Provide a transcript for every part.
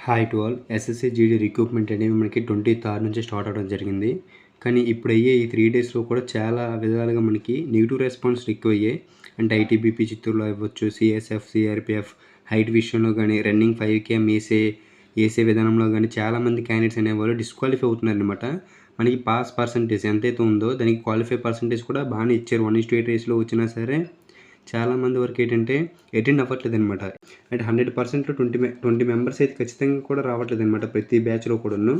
Hi to all. SSC, జీడీ recruitment అనేవి మనకి 23 నుంచి స్టార్ట్ అవ్వడం జరిగింది. కానీ ఇప్పుడయ్యే ఈ 3 డేస్‌లో కూడా చాలా విధాలుగా మనకి నెగెటివ్ రెస్పాన్స్‌లు ఎక్కువయ్యాయి. అంటే ఐటీబీపీ చిత్తూరులో అవ్వచ్చు, సీఎస్ఎఫ్, సీఆర్‌పీఎఫ్ హైట్ విషయంలో గానీ, రన్నింగ్ 5 కేఎం ఏసే విధానంలో గానీ చాలామంది క్యాండిడేట్స్ అనేవాళ్ళు డిస్‌క్వాలిఫై అవుతున్నారనమాట. మనకి పాస్ పర్సెంటేజ్ ఎంతైతే ఉందో దానికి క్వాలిఫై పర్సెంటేజ్ కూడా బానే ఇచ్చారు. 1:8 రేషియోలో వచ్చినా సరే చాలామంది వరకు ఏంటంటే అటెండ్ అవ్వట్లేదనమాట. అంటే 100%లో 20 మెంబర్స్ అయితే ఖచ్చితంగా కూడా రావట్లేదనమాట ప్రతి బ్యాచ్‌లో కూడాను.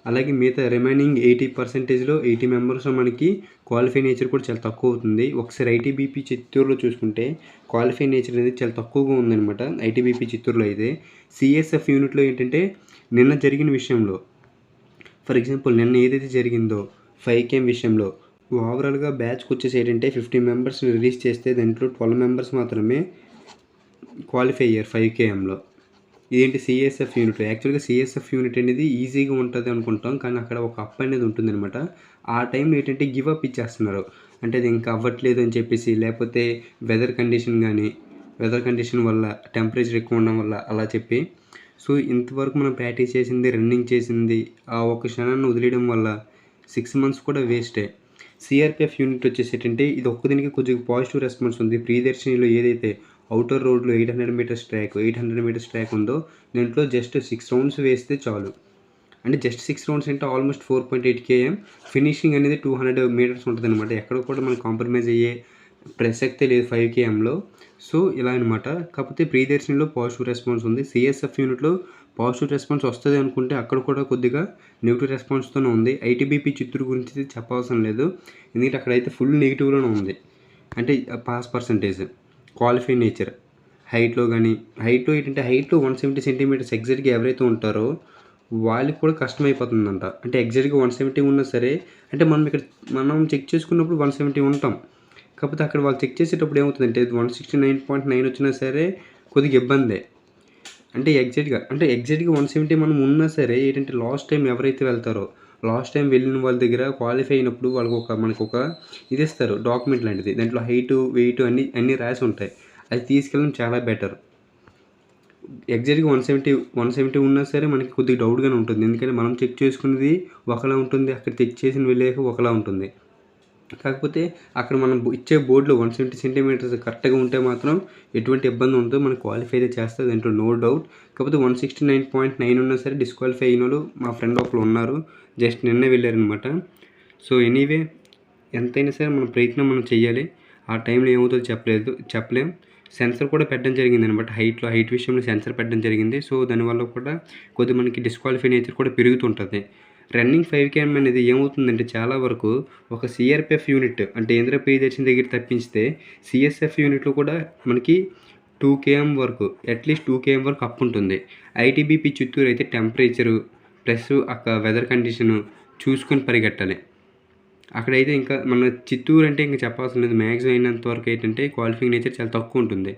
అలాగే మిగతా రిమైనింగ్ 80%లో 80 మెంబర్స్‌లో మనకి క్వాలిఫై నేచర్ కూడా చాలా తక్కువ అవుతుంది. ఒకసారి ఐటీబీపీ చిత్తూరులో చూసుకుంటే క్వాలిఫై నేచర్ అనేది చాలా తక్కువగా ఉందనమాట. ఐటీబీపీ చిత్తూరులో అయితే. సీఎస్ఎఫ్ యూనిట్‌లో ఏంటంటే నిన్న జరిగిన విషయంలో ఫర్ ఎగ్జాంపుల్ నిన్న ఏదైతే జరిగిందో 5 కేఎం విషయంలో ఓవరాల్‌గా బ్యాచ్‌కొచ్చేసి ఏంటంటే 50 మెంబర్స్‌ని రిలీజ్ చేస్తే దాంట్లో 12 మెంబర్స్ మాత్రమే క్వాలిఫై అయ్యారు 5 కేఎంలో. ఇదేంటి సీఎస్ఎఫ్ యూనిట్. యాక్చువల్‌గా సీఎస్ఎఫ్ యూనిట్ అనేది ఈజీగా ఉంటది అనుకుంటాం. కానీ అక్కడ ఒక అప్ అనేది ఉంటుందనమాట. ఆ టైంలో ఏంటంటే గివ్ అప్ ఇచ్చేస్తున్నారు. అంటే అది ఇంకా అవ్వట్లేదు అని చెప్పేసి, లేకపోతే వెదర్ కండిషన్ వల్ల, టెంపరేచర్ ఎక్కువ ఉండడం వల్ల అలా చెప్పి. సో, ఇంతవరకు మనం ప్రాక్టీస్ చేసింది, రన్నింగ్ చేసింది, ఆ ఒక్క క్షణాన్ని వదిలేయడం వల్ల 6 మంత్స్ కూడా వేస్టే. సీఆర్‌పీఎఫ్ యూనిట్ వచ్చేసి ఏంటంటే ఇది ఒక్కదానికి కొద్దిగా పాజిటివ్ రెస్పాన్స్ ఉంది. ప్రియదర్శినిలో ఏదైతే ఔటర్ రోడ్‌లో 800 మీటర్స్ ట్రాక్ ఉందో దీంట్లో జస్ట్ 6 రౌండ్స్ వేస్తే చాలు. అంటే జస్ట్ 6 రౌండ్స్ అంటే ఆల్మోస్ట్ 4.8 కేఎం. ఫినిషింగ్ అనేది 200 మీటర్స్ ఉంటదనమాట. ఎక్కడ కూడా మనం కాంప్రమైజ్ అయ్యే ప్రసక్తే లేదు 5 కేఎంలో. సో, ఇలా అనమాట. కాకపోతే ప్రియదర్శినిలో పాజిటివ్ రెస్పాన్స్ ఉంది. సీఎస్ఎఫ్ యూనిట్‌లో పాజిటివ్ రెస్పాన్స్ వస్తది అనుకుంటే అక్కడ కూడా కొద్దిగా నెగెటివ్ రెస్పాన్స్‌తోనే ఉంది. ఐటీబీపీ చిత్తూరు గురించి చెప్పవసరం లేదు. ఎందుకంటే అక్కడైతే ఫుల్ నెగెటివ్‌లోనే ఉంది. అంటే పాస్ పర్సెంటేజ్, క్వాలిఫై నేచర్, హైట్‌లో ఏంటంటే హైట్‌లో 170 సెంటీమీటర్స్ ఎగ్జాక్ట్‌గా ఎవరైతే ఉంటారో వాళ్ళకి కూడా కష్టమైపోతుందంట. అంటే ఎగ్జాక్ట్‌గా 170 ఉన్నా సరే, అంటే మనం చెక్ చేసుకున్నప్పుడు 170 ఉంటాం. కాకపోతే అక్కడ వాళ్ళు చెక్ చేసేటప్పుడు ఏమవుతుందంటే 169.9 వచ్చినా సరే కొద్దిగా ఇబ్బందే. అంటే ఎగ్జాక్ట్‌గా 170 మనం ఉన్నా సరే ఏంటంటే లాస్ట్ టైం ఎవరైతే వెళ్తారో, లాస్ట్ టైం వెళ్ళిన వాళ్ళ దగ్గర క్వాలిఫై అయినప్పుడు మనకొక ఇది ఇస్తారు, డాక్యుమెంట్ లాంటిది. దాంట్లో హైటు, వెయిట్ అన్నీ రాసి ఉంటాయి. అది తీసుకెళ్ళడం చాలా బెటర్. ఎగ్జాక్ట్‌గా 170 ఉన్నా సరే మనకి కొద్దిగా డౌట్‌గానే ఉంటుంది. ఎందుకంటే మనం చెక్ చేసుకున్నది ఒకలా ఉంటుంది. అక్కడ చెక్ చేసిన వెళ్ళాక ఒకలా ఉంటుంది. కాకపోతే అక్కడ మనం ఇచ్చే బోర్డ్‌లో 170 సెంటీమీటర్స్ కరెక్ట్‌గా ఉంటే మాత్రం ఎటువంటి ఇబ్బంది ఉండదు. మనం క్వాలిఫై అయితే చేస్తది దాంట్లో నో డౌట్. కాకపోతే 169.9 ఉన్నా సరే డిస్‌క్వాలిఫై అయినోళ్ళు మా ఫ్రెండ్ ఒకళ్ళు ఉన్నారు. జస్ట్ నిన్నే వెళ్ళారనమాట. సో, ఎనీవే ఎంతైనా సరే మన ప్రయత్నం మనం చెయ్యాలి. ఆ టైంలో ఏమవుతుందో చెప్పలేం. సెన్సార్ కూడా పెట్టడం జరిగిందనమాట. హైట్ విషయంలో సెన్సార్ పెట్టడం జరిగింది. సో, దానివల్ల కూడా కొద్దిగా మనకి డిస్‌క్వాలిఫై నేచర్ కూడా పెరుగుతుంటది. రన్నింగ్ 5 కేఎం అనేది ఏమవుతుందంటే చాలా వరకు ఒక సీఆర్‌పీఎఫ్ యూనిట్ అంటే కేంద్ర ప్రియదర్శిని దగ్గర తప్పించితే సీఎస్ఎఫ్ యూనిట్‌లో కూడా మనకి 2 కేఎం వరకు, అట్‌లీస్ట్ 2 కేఎం వరకు అప్ ఉంటుంది. ఐటీబీపీ చిత్తూరు అయితే టెంపరేచరు ప్లస్ అక్కడ వెదర్ కండిషను చూసుకొని పరిగెట్టాలి. అక్కడైతే ఇంకా మన చిత్తూరు అంటే ఇంక చెప్పవసరం లేదు. మ్యాక్సిమం అయినంత వరకు ఏంటంటే క్వాలిఫైయింగ్ నేచర్ చాలా తక్కువ ఉంటుంది.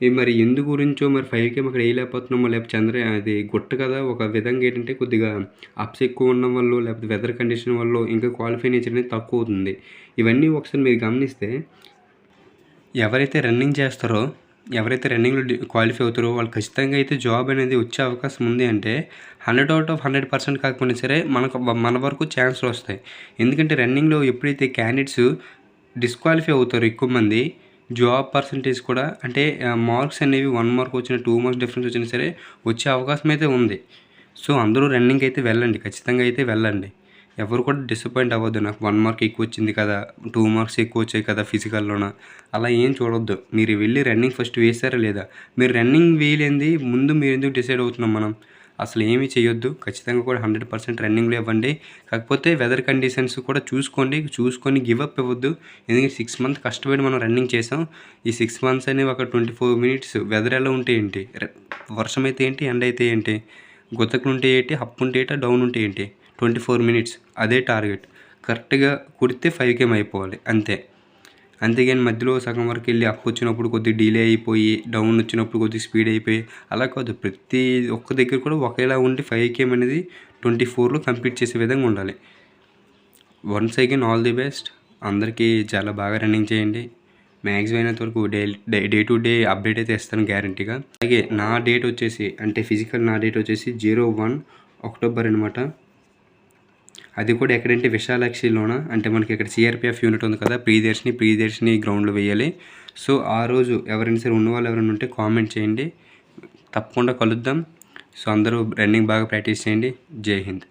మరి ఎందు గురించో మరి 5 కేఎం అక్కడ వేయలేకపోతున్నామో, లేకపోతే అది గుట్ట కదా, ఒక విధంగా ఏంటంటే కొద్దిగా అప్స్ ఎక్కువ ఉండడం వల్లో, లేకపోతే వెదర్ కండిషన్ వల్లో ఇంకా క్వాలిఫై నేచర్ అనేది తక్కువ అవుతుంది. ఇవన్నీ ఒకసారి మీరు గమనిస్తే ఎవరైతే రన్నింగ్‌లో క్వాలిఫై అవుతారో వాళ్ళు ఖచ్చితంగా అయితే జాబ్ అనేది వచ్చే అవకాశం ఉంది. అంటే 100/100% కాకపోయినా సరే మన వరకు ఛాన్స్‌లు వస్తాయి. ఎందుకంటే రన్నింగ్‌లో ఎప్పుడైతే క్యాండిడేట్స్ డిస్‌క్వాలిఫై అవుతారో ఎక్కువ మంది, జాబ్ పర్సెంటేజ్ కూడా అంటే మార్క్స్ అనేవి 1 మార్క్ వచ్చినా, 2 మార్క్స్ డిఫరెన్స్ వచ్చినా సరే వచ్చే అవకాశం అయితే ఉంది. సో, అందరూ రన్నింగ్‌కి అయితే వెళ్ళండి. ఖచ్చితంగా అయితే వెళ్ళండి. ఎవరు కూడా డిసప్పాయింట్ అవ్వద్దు. నాకు 1 మార్క్ ఎక్కువ వచ్చింది కదా, 2 మార్క్స్ ఎక్కువ వచ్చాయి కదా ఫిజికల్‌లోన, అలా ఏం చూడొద్దు. మీరు వెళ్ళి రన్నింగ్ ఫస్ట్ వేసారా లేదా? మీరు రన్నింగ్ వేయలేనిది ముందు మీరు ఎందుకు డిసైడ్ అవుతున్నాం మనం? అసలు ఏమీ చేయొద్దు. ఖచ్చితంగా కూడా 100% రన్నింగ్‌లో ఇవ్వండి. కాకపోతే వెదర్ కండిషన్స్ కూడా చూసుకొని గివ్ అప్ ఇవ్వద్దు. ఎందుకంటే 6 మంత్స్ కష్టపడి మనం రన్నింగ్ చేసాం. ఈ 6 మంత్స్ అనేవి ఒక 24 మినిట్స్ వెదర్ ఎలా ఉంటే ఏంటి? వర్షం అయితే ఏంటి? ఎండ అయితే ఏంటి? గుతకలుంటే ఏంటి? అప్ ఉంటే ఏంటి? డౌన్ ఉంటే ఏంటి? 24 మినిట్స్ అదే టార్గెట్. కరెక్ట్‌గా కొడితే 5 కేఎం అయిపోవాలి అంతే. అంతేగాని మధ్యలో సగం వరకు వెళ్ళి అప్ వచ్చినప్పుడు కొద్దిగా డిలే అయిపోయి, డౌన్ వచ్చినప్పుడు కొద్దిగా స్పీడ్ అయిపోయి అలా కాదు. ప్రతి ఒక్క దగ్గర కూడా ఒకేలా ఉండి 5 కేఎం అనేది 24లో కంప్లీట్ చేసే విధంగా ఉండాలి. Once again all the best. అందరికీ చాలా బాగా రన్నింగ్ చేయండి. మ్యాక్సిమం అయినంత వరకు డే టు డే అప్డేట్ అయితే ఇస్తాను గ్యారంటీగా. అలాగే నా డేట్ వచ్చేసి అంటే ఫిజికల్ నా డేట్ వచ్చేసి 01 అక్టోబర్ అనమాట. అది కూడా ఎక్కడంటే విశాలాక్షిలోన, అంటే మనకి ఇక్కడ సిఆర్పిఎఫ్ యూనిట్ ఉంది కదా, ప్రియదర్శిని గ్రౌండ్లో వేయాలి. సో ఆ రోజు ఎవరైనా సరే ఉన్నవాళ్ళు ఎవరైనా ఉంటే కామెంట్ చేయండి, తప్పకుండా కలుద్దాం. సో అందరూ రన్నింగ్ బాగా ప్రాక్టీస్ చేయండి. జై హింద్.